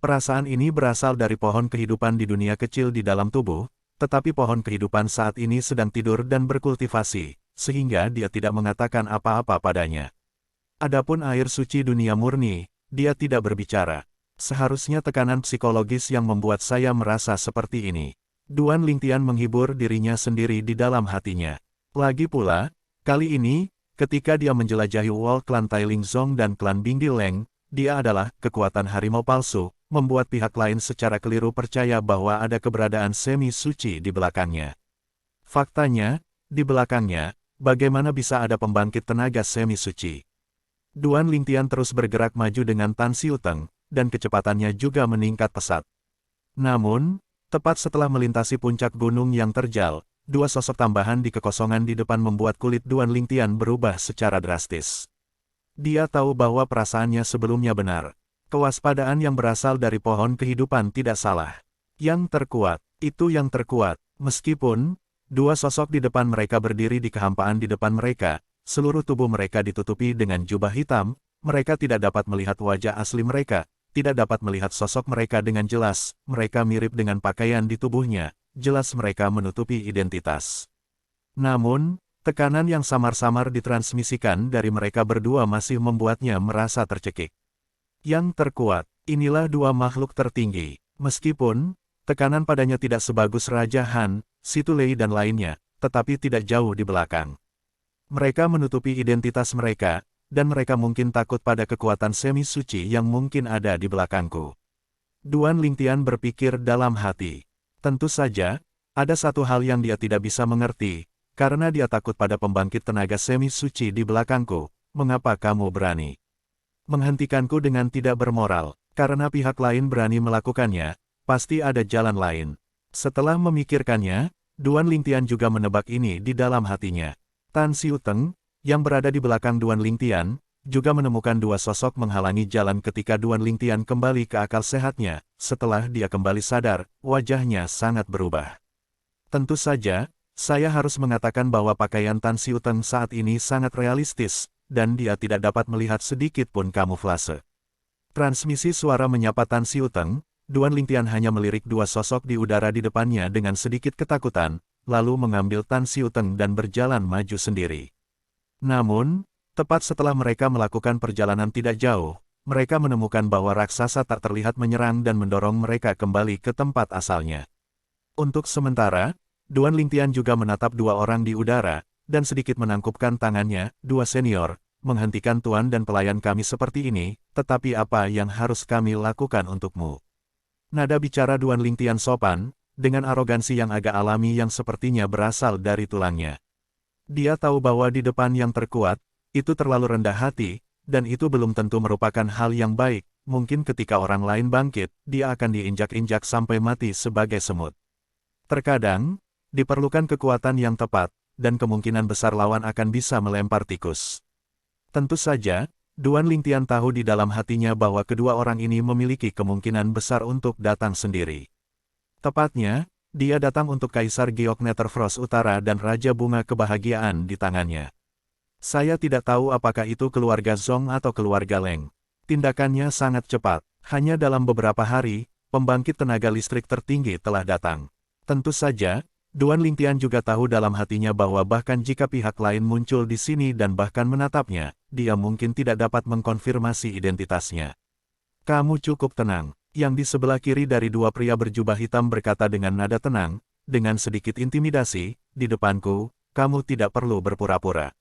Perasaan ini berasal dari pohon kehidupan di dunia kecil di dalam tubuh, tetapi pohon kehidupan saat ini sedang tidur dan berkultivasi, sehingga dia tidak mengatakan apa-apa padanya. Adapun air suci dunia murni, dia tidak berbicara. Seharusnya tekanan psikologis yang membuat saya merasa seperti ini. Duan Lingtian menghibur dirinya sendiri di dalam hatinya. Lagi pula, kali ini, ketika dia menjelajahi Wall klan Tailing Zong dan klan Bingdileng, dia adalah kekuatan harimau palsu, membuat pihak lain secara keliru percaya bahwa ada keberadaan semi suci di belakangnya. Faktanya, di belakangnya, bagaimana bisa ada pembangkit tenaga semi suci? Duan Lingtian terus bergerak maju dengan Tan Xiuteng, dan kecepatannya juga meningkat pesat. Namun, tepat setelah melintasi puncak gunung yang terjal, 2 sosok tambahan di kekosongan di depan membuat kulit Duan Lingtian berubah secara drastis. Dia tahu bahwa perasaannya sebelumnya benar. Kewaspadaan yang berasal dari pohon kehidupan tidak salah. Yang terkuat, itu yang terkuat. Meskipun 2 sosok di depan mereka berdiri di kehampaan di depan mereka, seluruh tubuh mereka ditutupi dengan jubah hitam, mereka tidak dapat melihat wajah asli mereka, tidak dapat melihat sosok mereka dengan jelas, mereka mirip dengan pakaian di tubuhnya. Jelas mereka menutupi identitas. Namun, tekanan yang samar-samar ditransmisikan dari mereka berdua masih membuatnya merasa tercekik. Yang terkuat, inilah 2 makhluk tertinggi. Meskipun, tekanan padanya tidak sebagus Raja Han, Situlei dan lainnya, tetapi tidak jauh di belakang. Mereka menutupi identitas mereka, dan mereka mungkin takut pada kekuatan semi suci yang mungkin ada di belakangku. Duan Lingtian berpikir dalam hati. Tentu saja, ada satu hal yang dia tidak bisa mengerti, karena dia takut pada pembangkit tenaga semi suci di belakangku. Mengapa kamu berani menghentikanku dengan tidak bermoral? Karena pihak lain berani melakukannya, pasti ada jalan lain. Setelah memikirkannya, Duan Lingtian juga menebak ini di dalam hatinya. Tan Xiuteng, yang berada di belakang Duan Lingtian, juga menemukan 2 sosok menghalangi jalan ketika Duan Lingtian kembali ke akal sehatnya. Setelah dia kembali sadar, wajahnya sangat berubah. Tentu saja, saya harus mengatakan bahwa pakaian Tan Xiuteng saat ini sangat realistis, dan dia tidak dapat melihat sedikit pun kamuflase. Transmisi suara menyapa Tan Xiuteng, Duan Lingtian hanya melirik dua sosok di udara di depannya dengan sedikit ketakutan, lalu mengambil Tan Xiuteng dan berjalan maju sendiri. Namun, tepat setelah mereka melakukan perjalanan tidak jauh, mereka menemukan bahwa raksasa tak terlihat menyerang dan mendorong mereka kembali ke tempat asalnya. Untuk sementara, Duan Lingtian juga menatap dua orang di udara, dan sedikit menangkupkan tangannya, "Dua senior, menghentikan tuan dan pelayan kami seperti ini, tetapi apa yang harus kami lakukan untukmu?" Nada bicara Duan Lingtian sopan, dengan arogansi yang agak alami yang sepertinya berasal dari tulangnya. Dia tahu bahwa di depan yang terkuat, itu terlalu rendah hati, dan itu belum tentu merupakan hal yang baik. Mungkin ketika orang lain bangkit, dia akan diinjak-injak sampai mati sebagai semut. Terkadang, diperlukan kekuatan yang tepat, dan kemungkinan besar lawan akan bisa melempar tikus. Tentu saja, Duan Lingtian tahu di dalam hatinya bahwa kedua orang ini memiliki kemungkinan besar untuk datang sendiri. Tepatnya, dia datang untuk Kaisar Giok Netherfrost Utara dan Raja Bunga Kebahagiaan di tangannya. Saya tidak tahu apakah itu keluarga Zong atau keluarga Leng. Tindakannya sangat cepat, hanya dalam beberapa hari, pembangkit tenaga listrik tertinggi telah datang. Tentu saja, Duan Lingtian juga tahu dalam hatinya bahwa bahkan jika pihak lain muncul di sini dan bahkan menatapnya, dia mungkin tidak dapat mengkonfirmasi identitasnya. "Kamu cukup tenang," yang di sebelah kiri dari dua pria berjubah hitam berkata dengan nada tenang, dengan sedikit intimidasi, "Di depanku, kamu tidak perlu berpura-pura.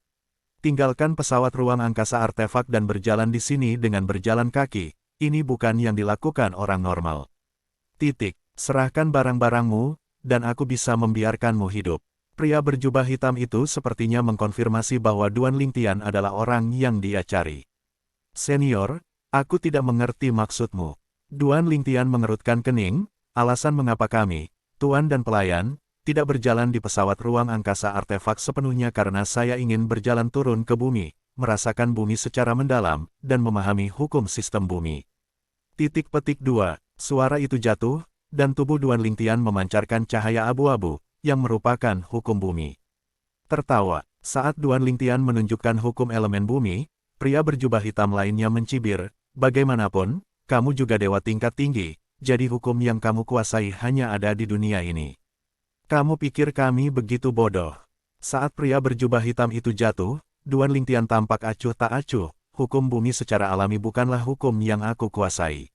Tinggalkan pesawat ruang angkasa artefak dan berjalan di sini dengan berjalan kaki, ini bukan yang dilakukan orang normal. Serahkan barang-barangmu, dan aku bisa membiarkanmu hidup." Pria berjubah hitam itu sepertinya mengkonfirmasi bahwa Duan Lingtian adalah orang yang dia cari. "Senior, aku tidak mengerti maksudmu." Duan Lingtian mengerutkan kening, "Alasan mengapa kami, tuan dan pelayan, tidak berjalan di pesawat ruang angkasa artefak sepenuhnya karena saya ingin berjalan turun ke bumi, merasakan bumi secara mendalam, dan memahami hukum sistem bumi." 2. Suara itu jatuh, dan tubuh Duan Lingtian memancarkan cahaya abu-abu, yang merupakan hukum bumi. Tertawa, saat Duan Lingtian menunjukkan hukum elemen bumi, pria berjubah hitam lainnya mencibir, "Bagaimanapun, kamu juga dewa tingkat tinggi, jadi hukum yang kamu kuasai hanya ada di dunia ini. Kamu pikir kami begitu bodoh?" Saat pria berjubah hitam itu jatuh, Duan Lingtian tampak acuh tak acuh, "Hukum bumi secara alami bukanlah hukum yang aku kuasai.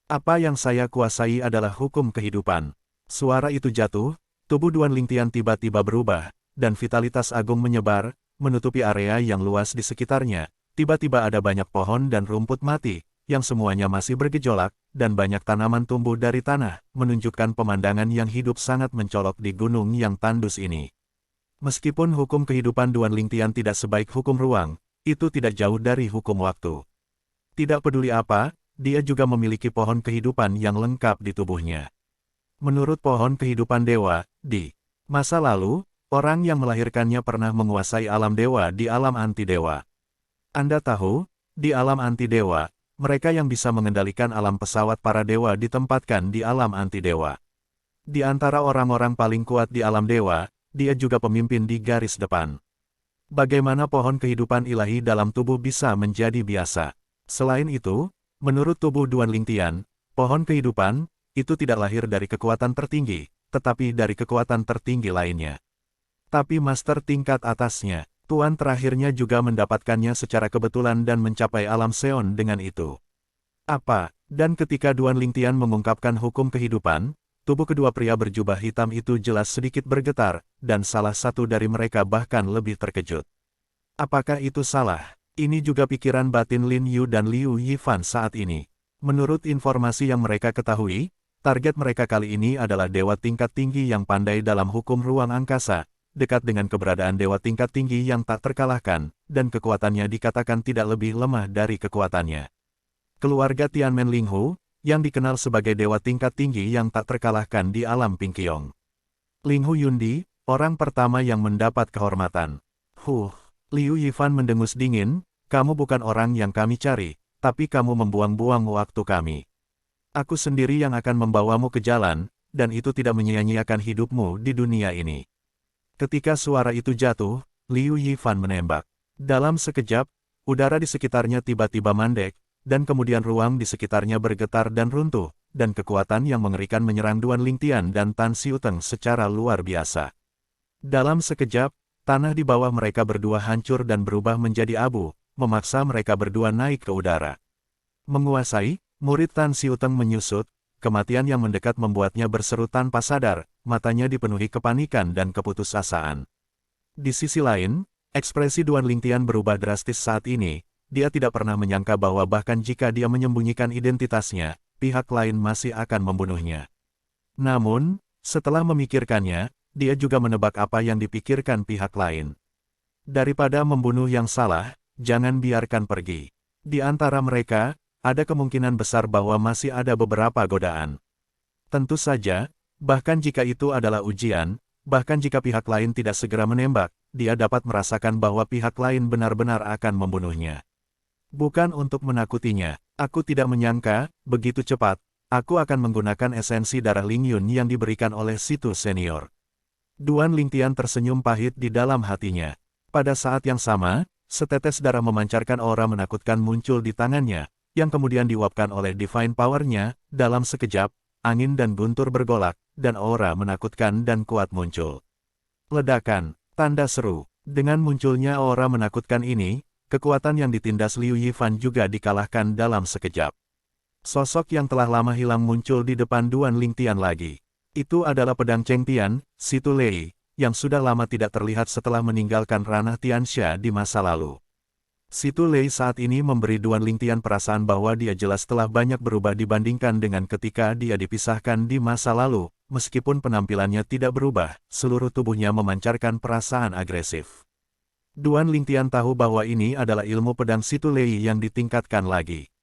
Apa yang saya kuasai adalah hukum kehidupan." Suara itu jatuh, tubuh Duan Lingtian tiba-tiba berubah, dan vitalitas agung menyebar, menutupi area yang luas di sekitarnya. Tiba-tiba ada banyak pohon dan rumput mati, yang semuanya masih bergejolak, dan banyak tanaman tumbuh dari tanah, menunjukkan pemandangan yang hidup sangat mencolok di gunung yang tandus ini. Meskipun hukum kehidupan Duan Lingtian tidak sebaik hukum ruang, itu tidak jauh dari hukum waktu. Tidak peduli apa, dia juga memiliki pohon kehidupan yang lengkap di tubuhnya. Menurut pohon kehidupan dewa, di masa lalu, orang yang melahirkannya pernah menguasai alam dewa di alam anti-dewa. Anda tahu, di alam anti-dewa, mereka yang bisa mengendalikan alam pesawat para dewa ditempatkan di alam anti-dewa. Di antara orang-orang paling kuat di alam dewa, dia juga pemimpin di garis depan. Bagaimana pohon kehidupan ilahi dalam tubuh bisa menjadi biasa? Selain itu, menurut tubuh Duan Lingtian, pohon kehidupan, itu tidak lahir dari kekuatan tertinggi, tetapi dari kekuatan tertinggi lainnya. Tapi master tingkat atasnya, tuan terakhirnya juga mendapatkannya secara kebetulan dan mencapai alam Seon dengan itu. Apa? Dan ketika Duan Lingtian mengungkapkan hukum kehidupan, tubuh kedua pria berjubah hitam itu jelas sedikit bergetar, dan salah satu dari mereka bahkan lebih terkejut. Apakah itu salah? Ini juga pikiran batin Lin Yu dan Liu Yifan saat ini. Menurut informasi yang mereka ketahui, target mereka kali ini adalah dewa tingkat tinggi yang pandai dalam hukum ruang angkasa, dekat dengan keberadaan dewa tingkat tinggi yang tak terkalahkan, dan kekuatannya dikatakan tidak lebih lemah dari kekuatannya. Keluarga Tianmen Linghu, yang dikenal sebagai dewa tingkat tinggi yang tak terkalahkan di alam Pingqiong. Linghu Yundi, orang pertama yang mendapat kehormatan. Liu Yifan mendengus dingin, "Kamu bukan orang yang kami cari, tapi kamu membuang-buang waktu kami. Aku sendiri yang akan membawamu ke jalan, dan itu tidak menyia-nyiakan hidupmu di dunia ini." Ketika suara itu jatuh, Liu Yifan menembak. Dalam sekejap, udara di sekitarnya tiba-tiba mandek, dan kemudian ruang di sekitarnya bergetar dan runtuh, dan kekuatan yang mengerikan menyerang Duan Lingtian dan Tan Xiuteng secara luar biasa. Dalam sekejap, tanah di bawah mereka berdua hancur dan berubah menjadi abu, memaksa mereka berdua naik ke udara. Menguasai, murid Tan Xiuteng menyusut, kematian yang mendekat membuatnya berseru tanpa sadar, matanya dipenuhi kepanikan dan keputusasaan. Di sisi lain, ekspresi Duan Lingtian berubah drastis saat ini. Dia tidak pernah menyangka bahwa bahkan jika dia menyembunyikan identitasnya, pihak lain masih akan membunuhnya. Namun, setelah memikirkannya, dia juga menebak apa yang dipikirkan pihak lain. Daripada membunuh yang salah, jangan biarkan pergi. Di antara mereka, ada kemungkinan besar bahwa masih ada beberapa godaan. Tentu saja, bahkan jika itu adalah ujian, bahkan jika pihak lain tidak segera menembak, dia dapat merasakan bahwa pihak lain benar-benar akan membunuhnya. Bukan untuk menakutinya, aku tidak menyangka, begitu cepat, aku akan menggunakan esensi darah Ling Yun yang diberikan oleh situ senior. Duan Lingtian tersenyum pahit di dalam hatinya. Pada saat yang sama, setetes darah memancarkan aura menakutkan muncul di tangannya, yang kemudian diuapkan oleh divine power-nya. Dalam sekejap, angin dan guntur bergolak, dan aura menakutkan dan kuat muncul. Ledakan, tanda seru. Dengan munculnya aura menakutkan ini, kekuatan yang ditindas Liu Yifan juga dikalahkan dalam sekejap. Sosok yang telah lama hilang muncul di depan Duan Lingtian lagi. Itu adalah pedang Cheng Tian, Situ Lei, yang sudah lama tidak terlihat setelah meninggalkan ranah Tianxia di masa lalu. Situ Lei saat ini memberi Duan Lingtian perasaan bahwa dia jelas telah banyak berubah dibandingkan dengan ketika dia dipisahkan di masa lalu. Meskipun penampilannya tidak berubah, seluruh tubuhnya memancarkan perasaan agresif. Duan Lingtian tahu bahwa ini adalah ilmu pedang Situ Lei yang ditingkatkan lagi.